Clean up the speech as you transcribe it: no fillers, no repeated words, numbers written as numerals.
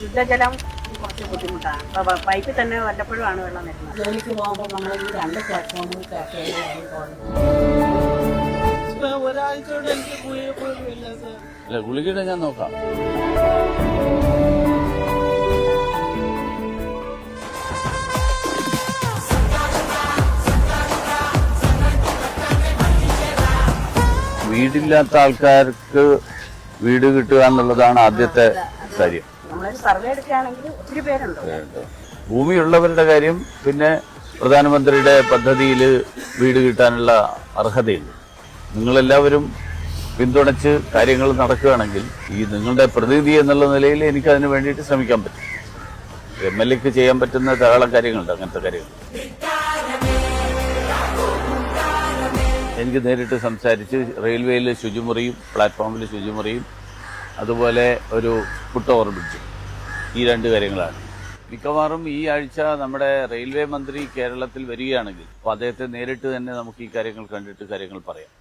ശുദ്ധജലം കുറച്ച് ബുദ്ധിമുട്ടാണ്. അപ്പോൾ പൈപ്പിൽ തന്നെ വല്ലപ്പോഴുമാണ് വെള്ളം വരുന്നത്. ജോലിക്ക് പോകുമ്പോൾ നമ്മൾ ഈ 2 പ്ലാറ്റ്ഫോമിൽ ഒരാഴ്ചയോടെ എനിക്ക് ഗുളിക പോലും ഇല്ല സാർ. അല്ല, ഗുളികയുടെ ഞാൻ നോക്കാം. വീടില്ലാത്ത ആൾക്കാർക്ക് വീട് കിട്ടുക എന്നുള്ളതാണ് ആദ്യത്തെ കാര്യം. സർവേ എടുക്കുകയാണെങ്കിൽ ഒത്തിരി പേരുണ്ട്. ഭൂമിയുള്ളവരുടെ കാര്യം പിന്നെ പ്രധാനമന്ത്രിയുടെ പദ്ധതിയിൽ വീട് കിട്ടാനുള്ള അർഹതയുണ്ട്. നിങ്ങളെല്ലാവരും പിന്തുണച്ച് കാര്യങ്ങൾ നടക്കുകയാണെങ്കിൽ ഈ നിങ്ങളുടെ പ്രതിനിധി എന്നുള്ള നിലയിൽ എനിക്കതിന് വേണ്ടിയിട്ട് ശ്രമിക്കാൻ പറ്റും. MLAക്ക് ചെയ്യാൻ പറ്റുന്ന ധാരാളം കാര്യങ്ങളുണ്ട്. അങ്ങനത്തെ കാര്യങ്ങൾ എനിക്ക് നേരിട്ട് സംസാരിച്ച് റെയിൽവേയിൽ ശുചിമുറിയും പ്ലാറ്റ്ഫോമിൽ ശുചിമുറിയും അതുപോലെ ഒരു ഫുട് ഓവർ ബ്രിഡ്ജ്, ഈ 2 കാര്യങ്ങളാണ്. മിക്കവാറും ഈ ആഴ്ച നമ്മുടെ റെയിൽവേ മന്ത്രി കേരളത്തിൽ വരികയാണെങ്കിൽ അപ്പോൾ അദ്ദേഹത്തെ നേരിട്ട് തന്നെ നമുക്ക് ഈ കാര്യങ്ങൾ കണ്ടിട്ട് കാര്യങ്ങൾ പറയാം.